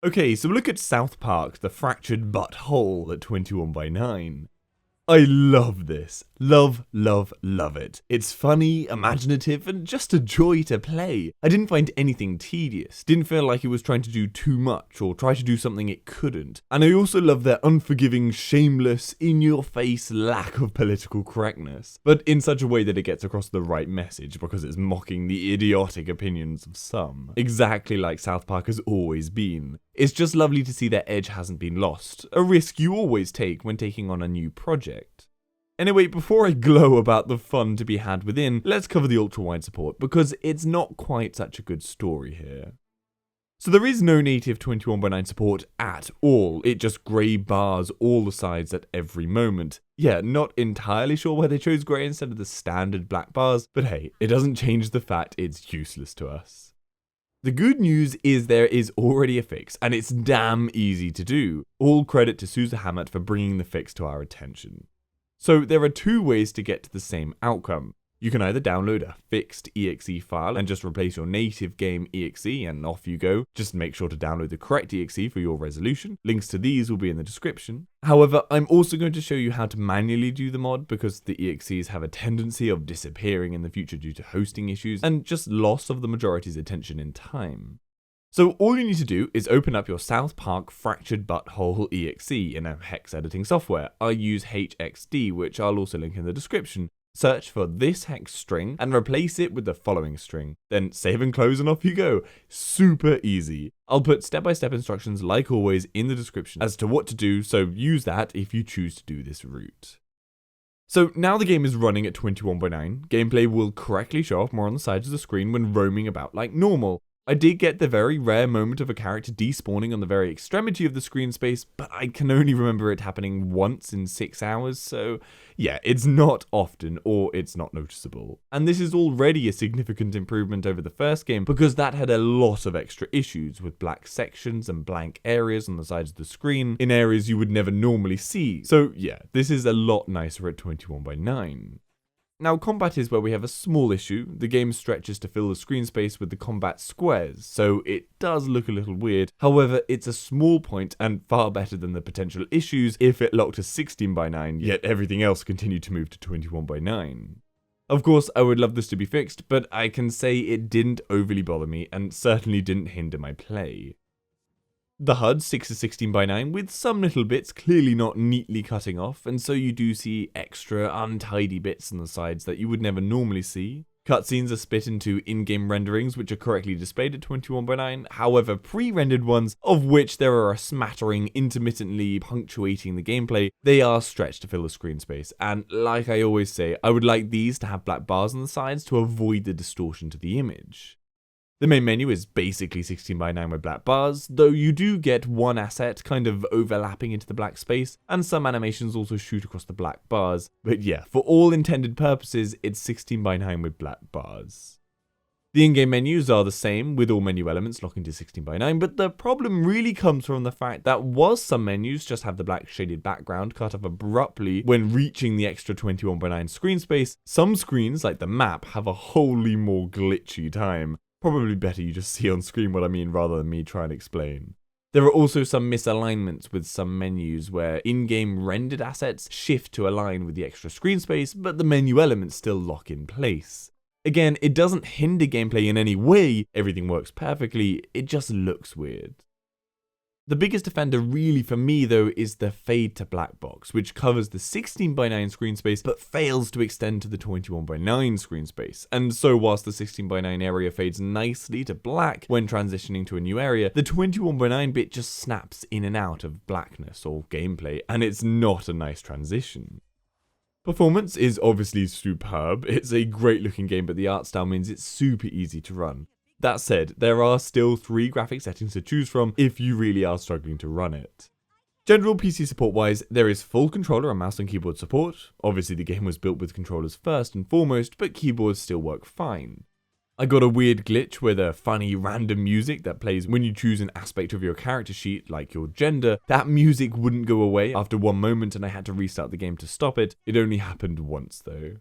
Okay, so look at South Park, the fractured butthole at 21:9. I love this. Love it. It's funny, imaginative, and just a joy to play. I didn't find anything tedious, didn't feel like it was trying to do too much or try to do something it couldn't. And I also love their unforgiving, shameless, in-your-face lack of political correctness, but in such a way that it gets across the right message because it's mocking the idiotic opinions of some. Exactly like South Park has always been. It's just lovely to see their edge hasn't been lost, a risk you always take when taking on a new project. Anyway, before I glow about the fun to be had within, let's cover the ultra-wide support, because it's not quite such a good story here. So there is no native 21:9 support at all, it just grey bars all the sides at every moment. Yeah, not entirely sure why they chose grey instead of the standard black bars, but hey, it doesn't change the fact it's useless to us. The good news is there is already a fix, and it's damn easy to do. All credit to susahamat for bringing the fix to our attention. So there are two ways to get to the same outcome. You can either download a fixed exe file and just replace your native game exe and off you go. Just make sure to download the correct exe for your resolution. Links to these will be in the description. However, I'm also going to show you how to manually do the mod because the exes have a tendency of disappearing in the future due to hosting issues and just loss of the majority's attention in time. So all you need to do is open up your South Park fractured butthole exe in a hex editing software. I use HXD, which I'll also link in the description. Search for this hex string and replace it with the following string. Then save and close and off you go. Super easy. I'll put step-by-step instructions like always in the description as to what to do, so use that if you choose to do this route. So now the game is running at 21:9, gameplay will correctly show up more on the sides of the screen when roaming about like normal. I did get the very rare moment of a character despawning on the very extremity of the screen space, but I can only remember it happening once in 6 hours, so yeah, it's not often, or it's not noticeable. And this is already a significant improvement over the first game, because that had a lot of extra issues with black sections and blank areas on the sides of the screen, in areas you would never normally see. So yeah, this is a lot nicer at 21:9. Now, combat is where we have a small issue. The game stretches to fill the screen space with the combat squares, so it does look a little weird. However, it's a small point and far better than the potential issues if it locked to 16:9, yet everything else continued to move to 21:9. Of course, I would love this to be fixed, but I can say it didn't overly bother me and certainly didn't hinder my play. The HUD sticks to 16:9 with some little bits clearly not neatly cutting off, and so you do see extra untidy bits on the sides that you would never normally see. Cutscenes are split into in-game renderings which are correctly displayed at 21:9, however pre-rendered ones, of which there are a smattering intermittently punctuating the gameplay, they are stretched to fill the screen space, and like I always say, I would like these to have black bars on the sides to avoid the distortion to the image. The main menu is basically 16:9 with black bars, though you do get one asset kind of overlapping into the black space, and some animations also shoot across the black bars, but yeah, for all intended purposes, it's 16:9 with black bars. The in-game menus are the same, with all menu elements locking to 16:9, but the problem really comes from the fact that whilst some menus just have the black shaded background cut off abruptly when reaching the extra 21:9 screen space, some screens, like the map, have a wholly more glitchy time. Probably better you just see on screen what I mean rather than me try and explain. There are also some misalignments with some menus where in-game rendered assets shift to align with the extra screen space, but the menu elements still lock in place. Again, it doesn't hinder gameplay in any way, everything works perfectly, it just looks weird. The biggest offender really for me though is the fade to black box, which covers the 16:9 screen space but fails to extend to the 21:9 screen space. And so whilst the 16:9 area fades nicely to black when transitioning to a new area, the 21:9 bit just snaps in and out of blackness or gameplay, and it's not a nice transition. Performance is obviously superb, it's a great looking game, but the art style means it's super easy to run. That said, there are still 3 graphic settings to choose from if you really are struggling to run it. General PC support wise, there is full controller and mouse and keyboard support. Obviously the game was built with controllers first and foremost, but keyboards still work fine. I got a weird glitch with a funny random music that plays when you choose an aspect of your character sheet, like your gender. That music wouldn't go away after one moment and I had to restart the game to stop it. It only happened once though.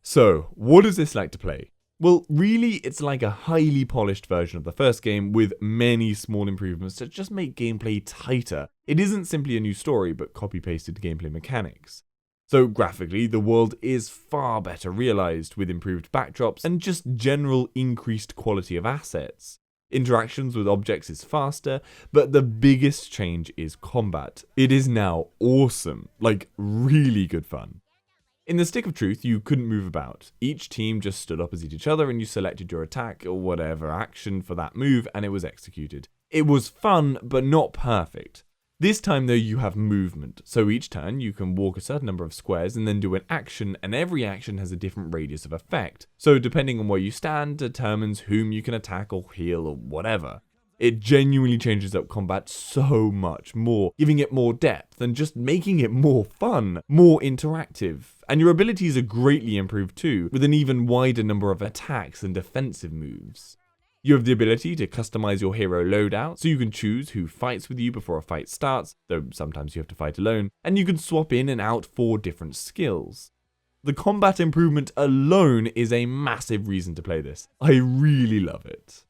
So, what is this like to play? Well, really, it's like a highly polished version of the first game with many small improvements to just make gameplay tighter. It isn't simply a new story, but copy-pasted gameplay mechanics. So graphically, the world is far better realized with improved backdrops and just general increased quality of assets. Interactions with objects is faster, but the biggest change is combat. It is now awesome, like really good fun. In the Stick of Truth, you couldn't move about. Each team just stood opposite each other and you selected your attack or whatever action for that move and it was executed. It was fun, but not perfect. This time though, you have movement, so each turn you can walk a certain number of squares and then do an action, and every action has a different radius of effect. So depending on where you stand determines whom you can attack or heal or whatever. It genuinely changes up combat so much more, giving it more depth and just making it more fun, more interactive. And your abilities are greatly improved too, with an even wider number of attacks and defensive moves. You have the ability to customize your hero loadout, so you can choose who fights with you before a fight starts, though sometimes you have to fight alone, and you can swap in and out 4 different skills. The combat improvement alone is a massive reason to play this. I really love it.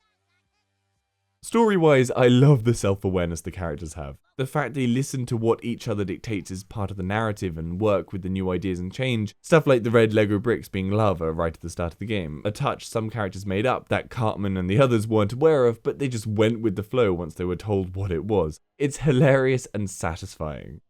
Story-wise, I love the self-awareness the characters have. The fact they listen to what each other dictates is part of the narrative and work with the new ideas and change. Stuff like the red Lego bricks being lava right at the start of the game. A touch some characters made up that Cartman and the others weren't aware of, but they just went with the flow once they were told what it was. It's hilarious and satisfying.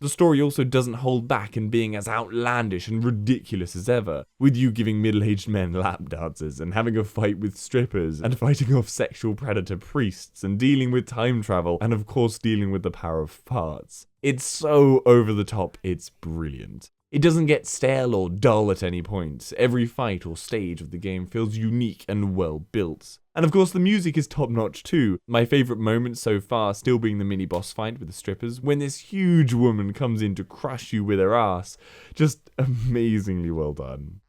The story also doesn't hold back in being as outlandish and ridiculous as ever, with you giving middle-aged men lap dances and having a fight with strippers and fighting off sexual predator priests and dealing with time travel and of course dealing with the power of farts. It's so over the top, it's brilliant. It doesn't get stale or dull at any point. Every fight or stage of the game feels unique and well built. And of course the music is top notch too. My favourite moment so far still being the mini boss fight with the strippers when this huge woman comes in to crush you with her ass. Just amazingly well done.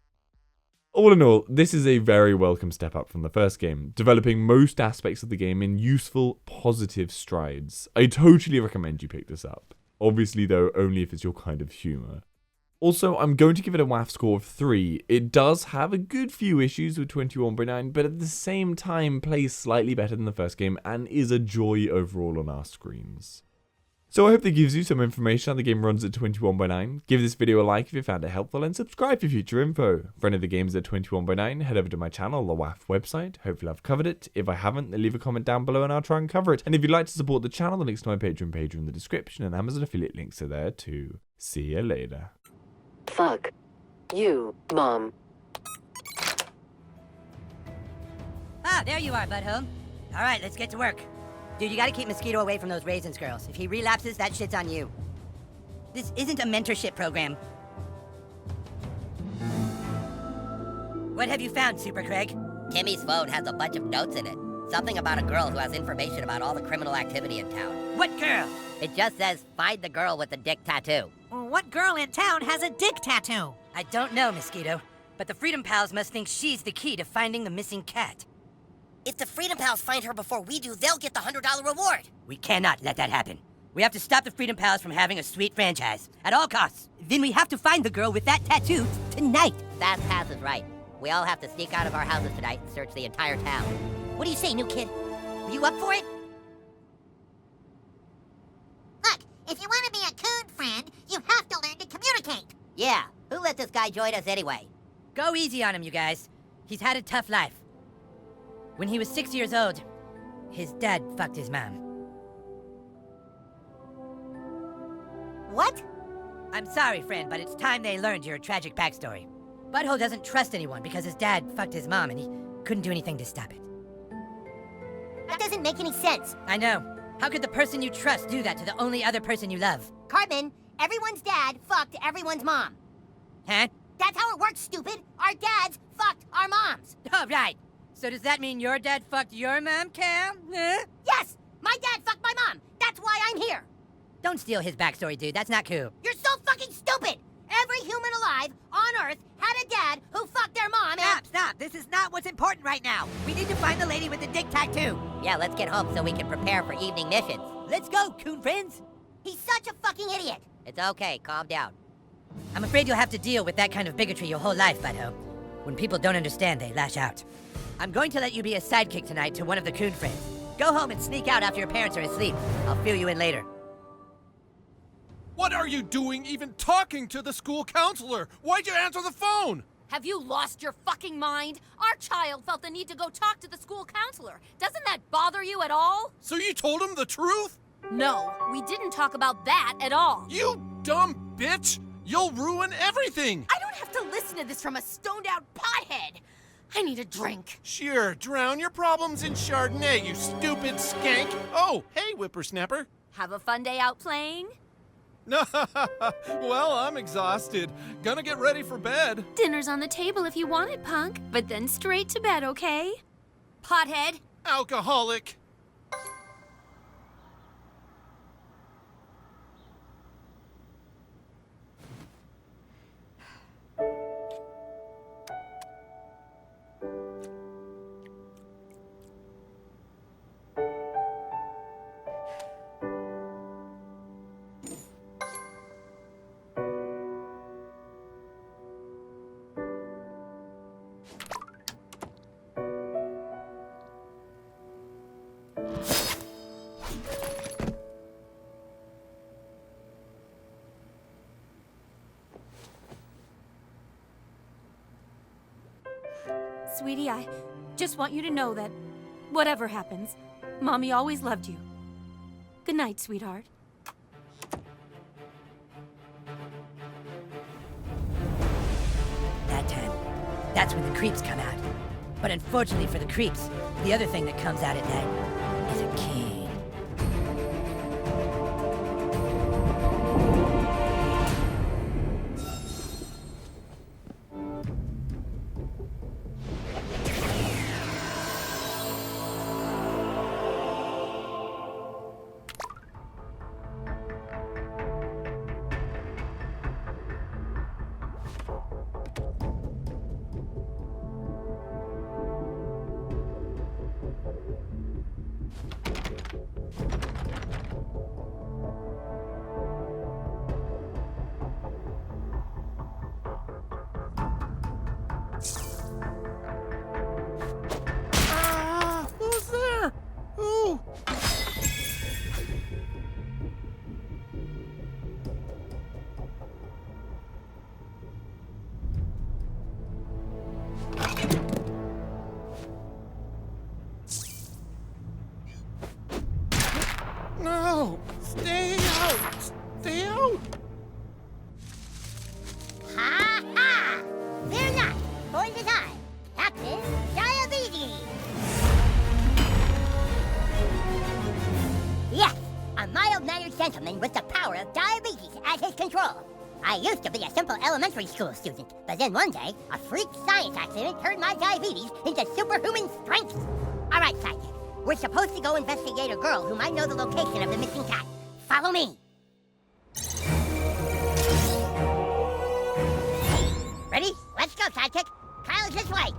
All in all, this is a very welcome step up from the first game, developing most aspects of the game in useful, positive strides. I totally recommend you pick this up. Obviously though, only if it's your kind of humour. Also, I'm going to give it a WAF score of 3. It does have a good few issues with 21.9, but at the same time plays slightly better than the first game and is a joy overall on our screens. So I hope that gives you some information on how the game runs at 21.9. Give this video a like if you found it helpful and subscribe for future info. For any of the games at 21.9, head over to my channel, the WAF website. Hopefully I've covered it. If I haven't, then leave a comment down below and I'll try and cover it. And if you'd like to support the channel, the links to my Patreon page are in the description and Amazon affiliate links are there too. See you later. Fuck you, Mom. Ah, there you are, butthole. All right, let's get to work. Dude, you gotta keep Mosquito away from those raisins girls. If he relapses, that shit's on you. This isn't a mentorship program. What have you found, Super Craig? Timmy's phone has a bunch of notes in it. Something about a girl who has information about all the criminal activity in town. What girl? It just says, find the girl with the dick tattoo. What girl in town has a dick tattoo? I don't know, Mosquito, but the Freedom Pals must think she's the key to finding the missing cat. If the Freedom Pals find her before we do, they'll get the $100 reward. We cannot let that happen. We have to stop the Freedom Pals from having a sweet franchise, at all costs. Then we have to find the girl with that tattoo tonight. Fast Pass is right. We all have to sneak out of our houses tonight and search the entire town. What do you say, new kid? Are you up for it? Look, if you want to be a coon friend, you have to learn to communicate. Yeah, who let this guy join us anyway? Go easy on him, you guys. He's had a tough life. When he was 6 years old, his dad fucked his mom. What? I'm sorry, friend, but it's time they learned your tragic backstory. Butthole doesn't trust anyone because his dad fucked his mom and he couldn't do anything to stop it. That doesn't make any sense. I know. How could the person you trust do that to the only other person you love? Cartman, everyone's dad fucked everyone's mom. Huh? That's how it works, stupid. Our dads fucked our moms. Oh, right. So does that mean your dad fucked your mom, Cal? Huh? Yes, my dad fucked my mom. That's why I'm here. Don't steal his backstory, dude. That's not cool. You're so fucking stupid. Every human alive on Earth had a dad who fucked their mom and... Stop. This is not what's important right now. We need to find the lady with the dick tattoo. Yeah, let's get home so we can prepare for evening missions. Let's go, coon friends. He's such a fucking idiot. It's okay, calm down. I'm afraid you'll have to deal with that kind of bigotry your whole life, butthole. When people don't understand, they lash out. I'm going to let you be a sidekick tonight to one of the coon friends. Go home and sneak out after your parents are asleep. I'll fill you in later. What are you doing even talking to the school counselor? Why'd you answer the phone? Have you lost your fucking mind? Our child felt the need to go talk to the school counselor. Doesn't that bother you at all? So you told him the truth? No, we didn't talk about that at all. You dumb bitch! You'll ruin everything! I don't have to listen to this from a stoned-out pothead. I need a drink. Sure, drown your problems in Chardonnay, you stupid skank! Oh, hey, whippersnapper. Have a fun day out playing? Well, I'm exhausted. Gonna get ready for bed. Dinner's on the table if you want it, punk. But then straight to bed, okay? Pothead. Alcoholic. Sweetie, I just want you to know that whatever happens, Mommy always loved you. Good night, sweetheart. That time, that's when the creeps come out. But unfortunately for the creeps, the other thing that comes out at night is a king. Who's there? Who? No! Stay out! Stay out! Ha ha! Fear not, for it is I, Captain Diabetes! Yes, a mild-mannered gentleman with the power of diabetes at his control. I used to be a simple elementary school student, but then one day, a freak science accident turned my diabetes into superhuman strength. All right, sidekick, we're supposed to go investigate a girl who might know the location of the missing cat. Follow me. Ready? Let's go, sidekick. Kyle's this way.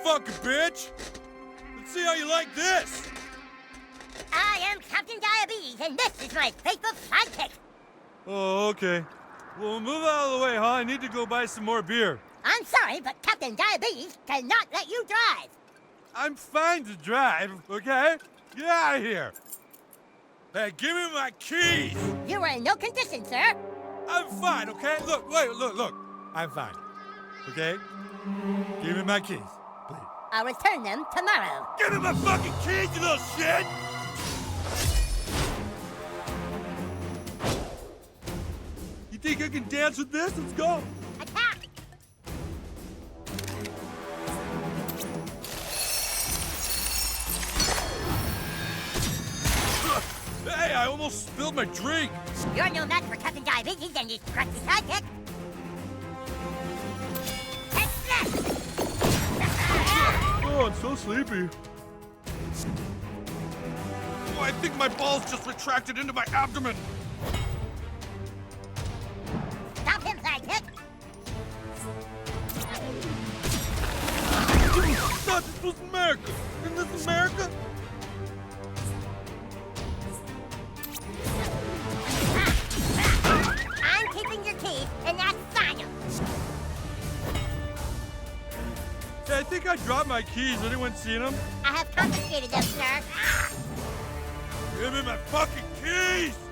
Fuck, bitch! Let's see how you like this! I am Captain Diabetes, and this is my faithful sidekick. Oh, okay. Well, move out of the way, huh? I need to go buy some more beer. I'm sorry, but Captain Diabetes cannot let you drive. I'm fine to drive, okay? Get out of here. Hey, give me my keys. You are in no condition, sir. I'm fine, okay? Look, wait, look. I'm fine, okay? Give me my keys, please. I'll return them tomorrow. Give me my fucking keys, you little shit! You think I can dance with this? Let's go. Attack! Hey, I almost spilled my drink. You're no match for Captain Diabetes and his crusty sidekick. Take this! Oh, I'm so sleepy. Oh, I think my balls just retracted into my abdomen. Stop him, sidekick! thought this was America. Isn't this America? I'm keeping your key, and that's final. Hey, I think I dropped my keys. Anyone seen them? I have confiscated them, sir. Give me my fucking keys!